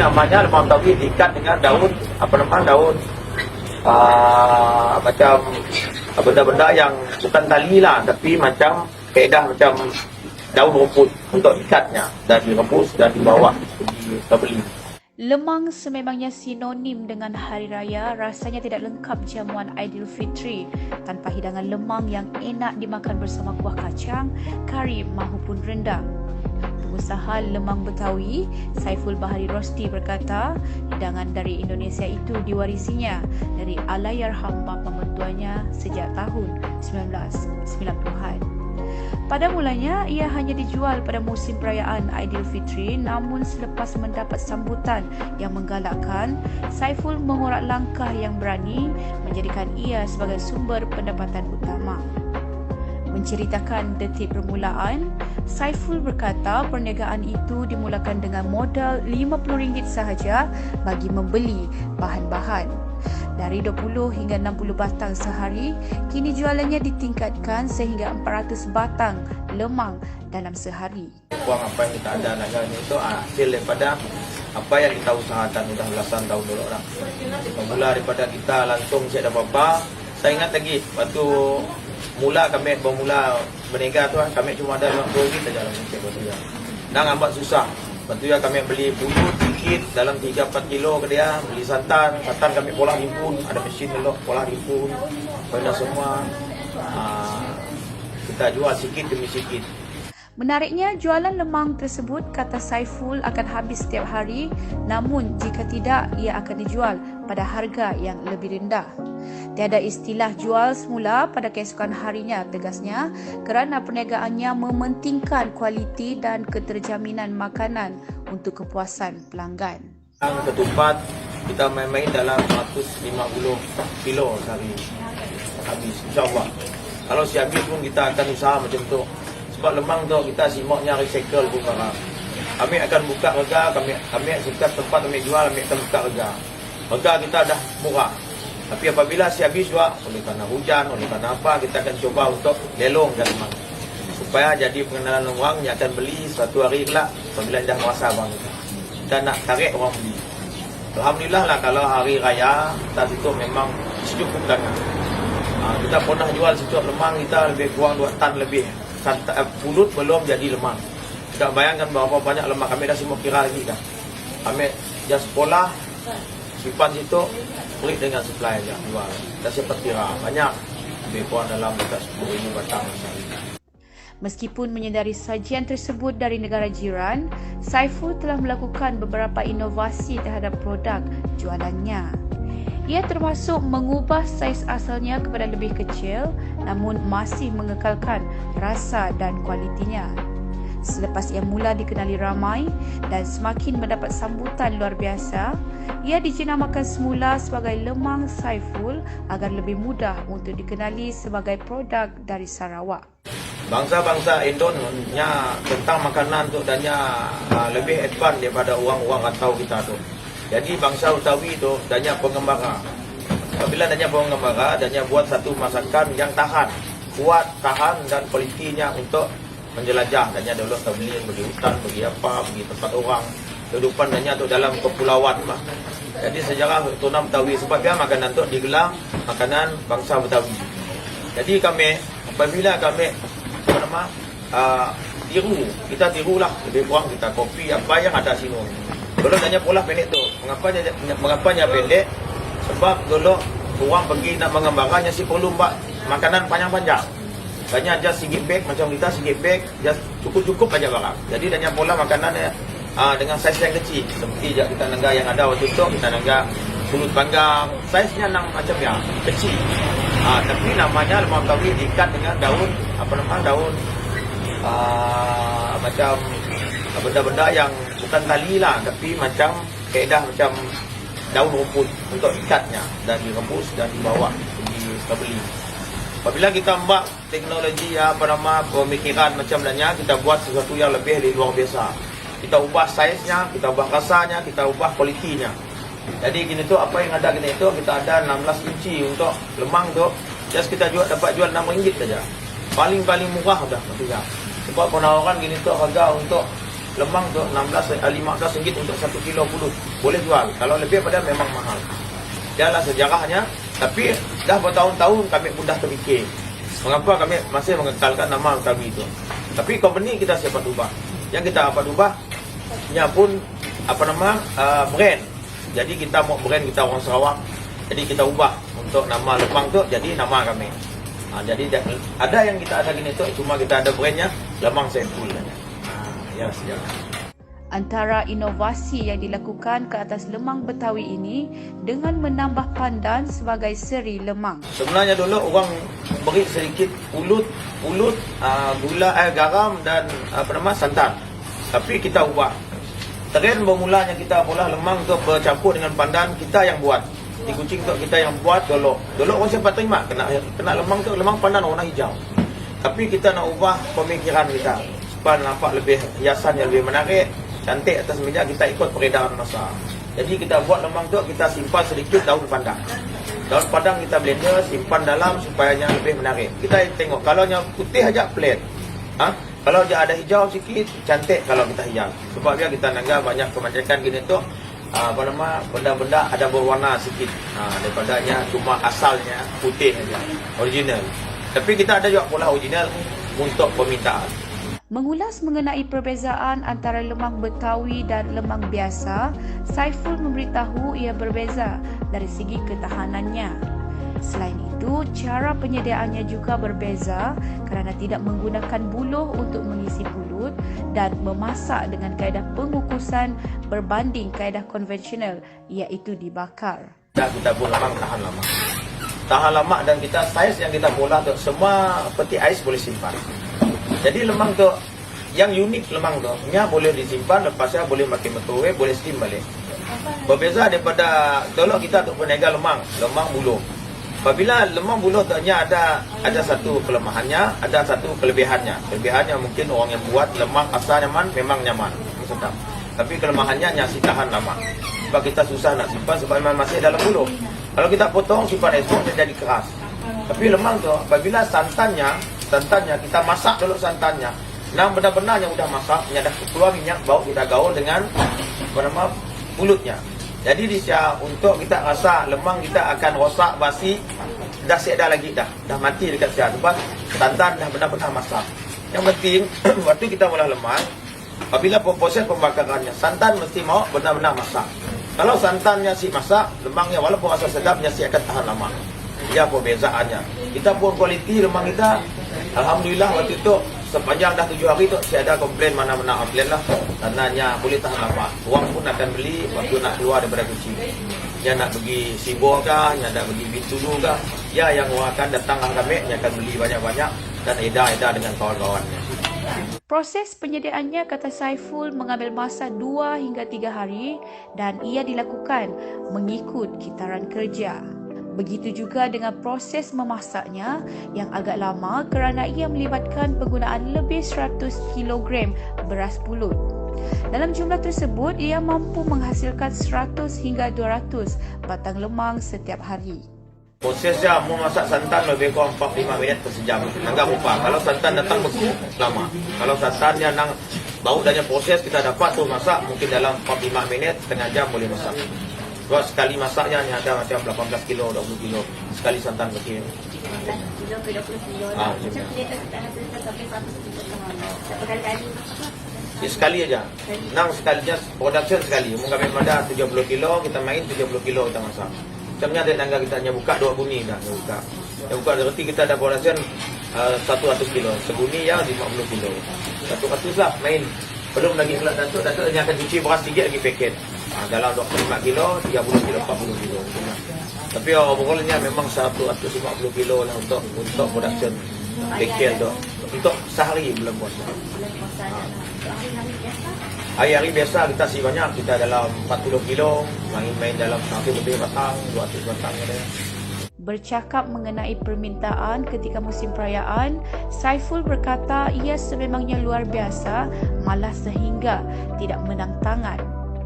namanya lemang tauwi diikat dengan daun daun macam benda-benda yang bukan tali lah, tapi macam kaedah macam daun rumput untuk ikatnya, dan direbus dan dibawa pergi beli. Lemang sememangnya sinonim dengan hari raya, rasanya tidak lengkap jamuan Aidilfitri tanpa hidangan lemang yang enak dimakan bersama kuah kacang, kari maupun rendang. Pengusaha lemang Betawi, Saiful Bahari Rosti berkata, hidangan dari Indonesia itu diwarisinya dari Allahyarham bapa mertuanya sejak tahun 1990-an. Pada mulanya, ia hanya dijual pada musim perayaan Aidilfitri, namun selepas mendapat sambutan yang menggalakkan, Saiful mengorak langkah yang berani menjadikan ia sebagai sumber pendapatan utama. Menceritakan detik permulaan, Saiful berkata perniagaan itu dimulakan dengan modal RM50 sahaja bagi membeli bahan-bahan. Dari 20 hingga 60 batang sehari, kini jualannya ditingkatkan sehingga 400 batang lemang dalam sehari. Uang apa yang kita ada naganya itu hasil daripada apa yang kita usahakan sudah belasan tahun dulu lah. Mula daripada kita langsung siap apa-apa. Saya ingat lagi waktu kami bermula berniaga tu, kami cuma ada RM50 saja dalam musim. Dan amat susah. Lepas tu kami beli bulu sedikit dalam 3-4 kilo ke dia, beli santan kami pola himpun, ada mesin melok pola himpun, benda semua kita jual sikit demi sikit. Menariknya, jualan lemang tersebut kata Saiful akan habis setiap hari, namun jika tidak, ia akan dijual pada harga yang lebih rendah. Tiada istilah jual semula pada keesokan harinya, tegasnya, kerana perniagaannya mementingkan kualiti dan keterjaminan makanan untuk kepuasan pelanggan. Ketupat kita main-main dalam 150 kilo sehari habis, insyaAllah. Kalau si habis pun kita akan usaha macam tu. Sebab lemang tu kita simaknya recycle pun barang. Kami akan buka harga, kami suka tempat kami jual, kami akan buka harga. Harga kita dah murah. Tapi apabila si habis juga, oleh kerana hujan, oleh kerana apa, kita akan cuba untuk lelongkan lemang. Supaya jadi pengenalan orang yang akan beli suatu hari kelak, apabila dah merasa bang kita nak tarik orang beli. Alhamdulillah lah kalau hari raya, kita situ memang secukupkan. Kita pernah jual situ lemang, kita lebih kurang 2 tan lebih. Pulut belum jadi lemang. Kita bayangkan berapa banyak lemang. Kami dah semua kira lagi dah. Kami dah sekolah, simpan situ, beri dengan supply aja jual. Kita sempat kira banyak. Lebih kurang dalam dekat 10,000 batang sehari. Meskipun menyedari sajian tersebut dari negara jiran, Saiful telah melakukan beberapa inovasi terhadap produk jualannya. Ia termasuk mengubah saiz asalnya kepada lebih kecil, namun masih mengekalkan rasa dan kualitinya. Selepas ia mula dikenali ramai dan semakin mendapat sambutan luar biasa, ia dijenamakan semula sebagai lemang Saiful agar lebih mudah untuk dikenali sebagai produk dari Sarawak. Bangsa-bangsa Indonesia tentang makanan tu dannya lebih advance daripada orang-orang rantau kita tu. Jadi bangsa Betawi tu dannya pengembara. Apabila dannya pengembara, dannya buat satu masakan yang tahan, kuat, tahan dan kualitinya untuk menjelajah. Dannya dulu beli hutan, pergi apa, pergi tempat orang. Kehidupan dannya tu dalam kepulauan lah. Jadi sejarah Tunam Betawi sebab dia makanan tu digelar makanan bangsa Betawi. Jadi kami apabila kami kita tirulah lebih kurang kita kopi apa yang ada sini. Dulu tanya pola pendek tu. Mengapanya pendek? Sebab dulu orang pergi nak mengembangkannya si perlu makanan panjang-panjang. Tanya just sikit bag macam kita sikit bag, just cukup-cukup aja barang. Jadi tanya pola makanannya dengan saiz yang kecil. Seperti kita negara yang ada waktu tu, kita negara pulut panggang, saiznya macam ya, kecil. Tapi namanya lemang tauwi diikat dengan daun daun macam benda-benda yang bukan tali lah, tapi macam kaedah macam daun rumput untuk ikatnya dan direbus dan dibawa pergi beli. Apabila kita buat teknologi pemikiran macam nanya, kita buat sesuatu yang lebih dari luar biasa. Kita ubah saiznya, kita ubah rasanya, kita ubah kualitinya. Jadi gini tu apa yang ada gini itu kita ada 16 inci untuk lemang tu. Just kita dapat jual RM6 saja. Paling murah dah maksudnya. Sebab penawaran gini tu harga untuk lemang tu 15 ringgit untuk 1 kilo pulut. Boleh jual. Kalau lebih pada memang mahal. Ialah sejarahnya. Tapi dah bertahun-tahun kami pun dah terfikir. Mengapa kami masih mengekalkan nama kami itu. Tapi company kita siapa ubah. Yang kita apa ubah, nya pun brand. Jadi kita mau brand kita orang Sarawak. Jadi kita ubah untuk nama lemang tu jadi nama kami. Jadi ada yang kita ada gini tu, cuma kita ada brandnya Lemang Saiful. Ya, sejarah. Antara inovasi yang dilakukan ke atas lemang Betawi ini dengan menambah pandan sebagai seri lemang. Sebenarnya dulu orang beri sedikit ulut, gula, garam dan santan. Tapi kita ubah. Trend bermulanya kita bola lemang tu bercampur dengan pandan, kita yang buat. Di Kuching tu kita yang buat dolok. Dolok orang siapa terima kena lemang tu, lemang pandan warna hijau. Tapi kita nak ubah pemikiran kita supaya nampak lebih hiasan yang lebih menarik, cantik atas meja. Kita ikut peredaran masa. Jadi kita buat lemang tu, kita simpan sedikit daun pandan. Daun pandan kita blender, simpan dalam supaya yang lebih menarik. Kita tengok kalau yang putih aja plain. Kalau dia ada hijau sikit, cantik kalau kita hijau. Sebab dia kita nanggap banyak kebanyakan gini tu benda-benda ada berwarna sikit. Daripadanya cuma asalnya putih saja, original. Tapi kita ada juga pula original untuk permintaan. Mengulas mengenai perbezaan antara lemang Betawi dan lemang biasa, Saiful memberitahu ia berbeza dari segi ketahanannya. Selain itu, cara penyediaannya juga berbeza kerana tidak menggunakan buluh untuk mengisi pulut dan memasak dengan kaedah pengukusan berbanding kaedah konvensional iaitu dibakar. Kita pun lemang tahan lama. Tahan lama dan kita saiz yang kita bola tu semua peti ais boleh simpan. Jadi lemang tu yang unik lemang tu nya boleh disimpan, lepasnya boleh makin microwave, boleh steam balik. Berbeza daripada dulu kita untuk berniaga lemang buluh. Apabila lemang buluh tu nya ada satu kelemahannya, ada satu kelebihannya. Kelebihannya mungkin orang yang buat lemang asal nyaman, memang nyaman, sedap. Tapi kelemahannya nya tahan lama. Sebab kita susah nak simpan sebab memang masih dalam buluh. Kalau kita potong simpan esok dia jadi keras. Tapi lemang tu apabila santannya kita masak dulu santannya. Nah benar-benar yang sudah masak, nya dah keluar minyak, bau kita gaul dengan mulutnya. Jadi untuk kita rasa lemang kita akan rosak, basi, dah siada lagi dah mati dekat siap sebab santan dah benar-benar masak. Yang penting waktu kita mula lemang, apabila proses pembakarannya, santan mesti mau benar-benar masak. Kalau santannya si masak, lemangnya walaupun rasa sedapnya si akan tahan lama. Ia perbezaannya. Kita pun kualiti lemang kita, alhamdulillah waktu itu sepanjang dah 7 hari tu saya ada komplain mana-mana komplain lah karenanya boleh tahan lama. Orang pun akan beli waktu nak keluar daripada Kuching. Dia nak pergi Sibor kah, dia nak pergi Bintulu kah, ya yang orang akan datang ke kami, dia akan beli banyak-banyak dan edar-edar dengan kawan-kawannya. Proses penyediaannya, kata Saiful, mengambil masa 2 hingga 3 hari dan ia dilakukan mengikut kitaran kerja. Begitu juga dengan proses memasaknya yang agak lama kerana ia melibatkan penggunaan lebih 100 kg beras pulut. Dalam jumlah tersebut, ia mampu menghasilkan 100 hingga 200 batang lemang setiap hari. Prosesnya memasak santan lebih kurang 45 minit per sejam. Anggap upah. Kalau santan datang beku, lama. Kalau santannya nang bau dan proses kita dapat tu masak mungkin dalam 45 minit, setengah jam boleh masak. Sebab sekali masaknya hanya ada macam 18 kilo, 20 kilo. Sekali santan kecil. Kilo ke 20 kilo. Macam kita hasilkan sampai 100 kilo berkali-kali. Sekali aja. Nang sekalinya production sekali. Mungkin kami ada 70 kilo, kita main 70 kilo kita masak. Macamnya ada tangga kita hanya buka 2 bunyi dah. Yang buka berarti kita ada production 100 kilo. Sebunyi yang 50 kilo. 100 lah main. Belum lagi kelak Datuk hanya akan cuci beras sikit lagi paket. Dalam 25 kilo, 30 kilo, 40 kilo. Tapi overallnya memang 150 kilo lah untuk production paket tu. Untuk sehari bulan puasa. Hari-hari biasa kita si banyak, kita dalam 40 kilo, main dalam 100 lebih batang, 200 batang ada. Bercakap mengenai permintaan ketika musim perayaan, Saiful berkata ia sememangnya luar biasa, malah sehingga tidak menang tangan.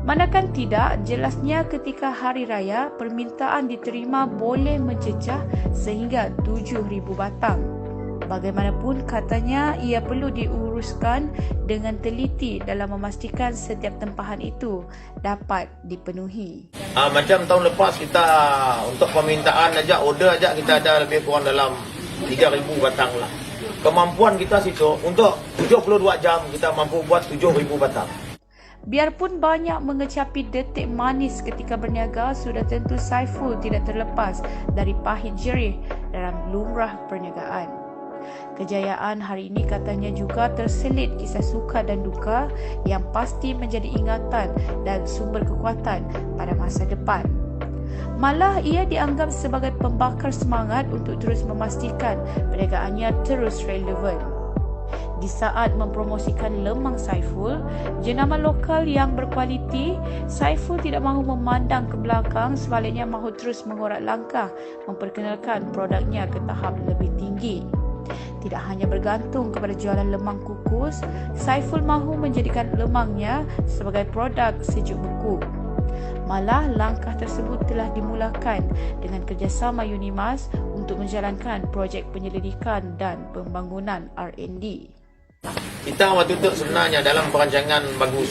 Manakala tidak, jelasnya ketika hari raya, permintaan diterima boleh mencecah sehingga 7,000 batang. Bagaimanapun, katanya ia perlu diuruskan dengan teliti dalam memastikan setiap tempahan itu dapat dipenuhi. Macam tahun lepas kita untuk permintaan aja, order aja kita ada lebih kurang dalam 3,000 batang lah. Kemampuan kita situ untuk 72 jam kita mampu buat 7,000 batang. Biarpun banyak mengecapi detik manis ketika berniaga, sudah tentu Saiful tidak terlepas dari pahit jerih dalam lumrah perniagaan. Kejayaan hari ini katanya juga terselit kisah suka dan duka yang pasti menjadi ingatan dan sumber kekuatan pada masa depan. Malah ia dianggap sebagai pembakar semangat untuk terus memastikan perniagaannya terus relevan. Di saat mempromosikan lemang Saiful, jenama lokal yang berkualiti, Saiful tidak mahu memandang ke belakang, sebaliknya mahu terus mengorak langkah memperkenalkan produknya ke tahap lebih tinggi. Tidak hanya bergantung kepada jualan lemang kukus, Saiful mahu menjadikan lemangnya sebagai produk sejuk beku. Malah langkah tersebut telah dimulakan dengan kerjasama Unimas untuk menjalankan projek penyelidikan dan pembangunan R&D. Kita waktu itu sebenarnya dalam perancangan bagus.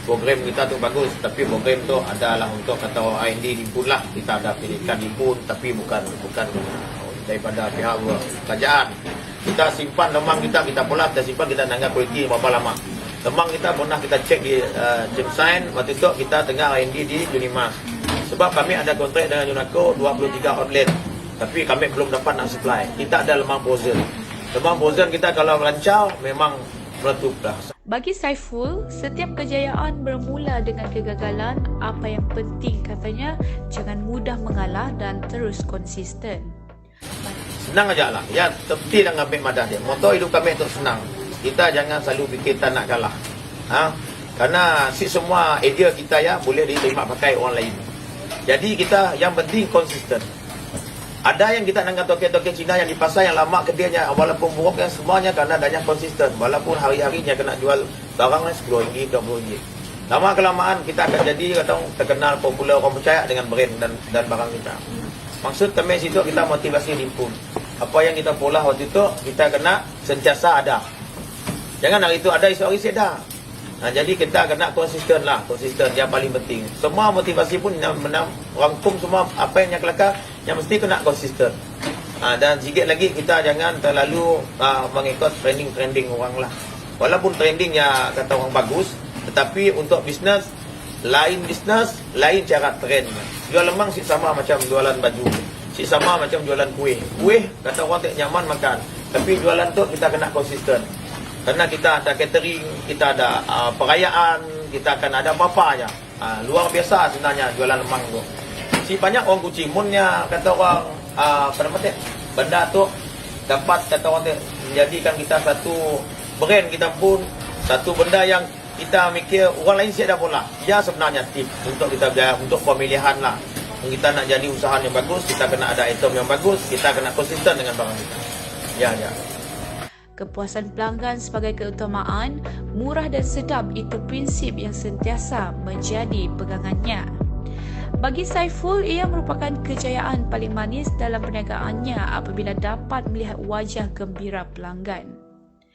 Program kita tu bagus, tapi program tu adalah untuk kata R&D dimpun lah. Kita ada pendidikan dimpun, tapi bukan daripada pihak kerajaan. Kita simpan lemang kita pula kita simpan, kita nanggap kualiti berapa lama. Lemang kita pernah kita cek di Jemsain, waktu itu kita tengah R&D di Unimas. Sebab kami ada kontrak dengan UNACO 23 outlet, tapi kami belum dapat nak supply. Kita ada lemang frozen. Lemang frozen kita kalau rancau memang meletup dah. Bagi Saiful, setiap kejayaan bermula dengan kegagalan. Apa yang penting katanya, jangan mudah mengalah dan terus konsisten. Senang aja lah. Ya, tepi dan ambil madah dia. Motor hidup kami itu senang. Kita jangan selalu fikir tak nak kalah. Karena semua idea kita ya boleh diterima pakai orang lain. Jadi kita yang penting konsisten. Ada yang kita dengan toke-toke Cina yang di pasar yang lama kedainya, walaupun buruk yang semuanya kerana adanya konsisten. Walaupun hari-harinya kena jual barang RM10, RM20. Lama kelamaan kita akan jadi terkenal, popular, orang percaya dengan brand dan barang kita. Maksud kami situ kita motivasi dimpun. Apa yang kita pola waktu itu kita kena sentiasa ada. Jangan hari itu ada, esok hari ada. Jadi kita kena konsisten lah, konsisten yang paling penting. Semua motivasi pun rangkum semua apa yang kelakar, yang mesti kena konsisten. Dan sikit lagi kita jangan terlalu mengikut trending orang lah. Walaupun trendingnya kata orang bagus, tetapi untuk bisnes, lain cara trendnya. Jual lemang si sama macam jualan baju, si sama macam jualan kuih. Kuih kata orang tak nyaman makan, tapi jualan tu kita kena konsisten. Karena kita ada catering, kita ada perayaan, kita akan ada apa-apa aja. Luar biasa sebenarnya jualan lemang tu. Si banyak orang kucimunnya kata orang benda tu dapat kata orang menjadikan kita satu brand, kita pun satu benda yang kita mikir orang lain siap dah pula. Ya sebenarnya tip untuk kita untuk pemilihan lah. Kita nak jadi usaha yang bagus, kita kena ada item yang bagus, kita kena konsisten dengan barang kita. Ya. Kepuasan pelanggan sebagai keutamaan, murah dan sedap itu prinsip yang sentiasa menjadi pegangannya. Bagi Saiful, ia merupakan kejayaan paling manis dalam perniagaannya apabila dapat melihat wajah gembira pelanggan.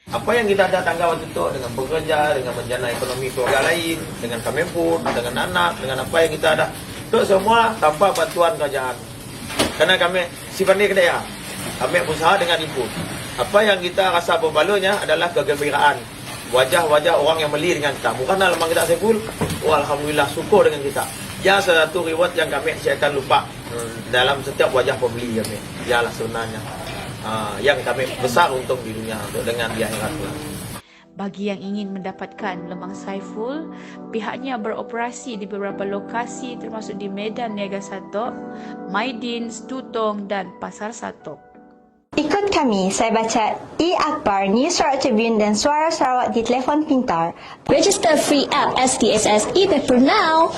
Apa yang kita ada tangga waktu itu dengan bekerja, dengan menjana ekonomi keluarga lain, dengan kami pun, dengan anak, dengan apa yang kita ada, itu semua tanpa bantuan kerajaan. Karena kami si pandai kedai, kami berusaha dengan input. Apa yang kita rasa berbalanya adalah kegembiraan. Wajah-wajah orang yang beli dengan kita. Bukanlah lemang kita Saiful, alhamdulillah syukur dengan kita. Ya, satu reward yang kami saya akan lupa dalam setiap wajah pembeli kami. Yalah sebenarnya yang kami besar untung di dunia untuk dengan di akhirat. Bagi yang ingin mendapatkan lemang Saiful, pihaknya beroperasi di beberapa lokasi termasuk di Medan Niaga Satok, Maidin, Stutong dan Pasar Satok. Ikut kami, saya baca E-Akhbar, News Sarawak Tribune dan Suara Sarawak di telefon pintar. Register free app STSS e-paper now.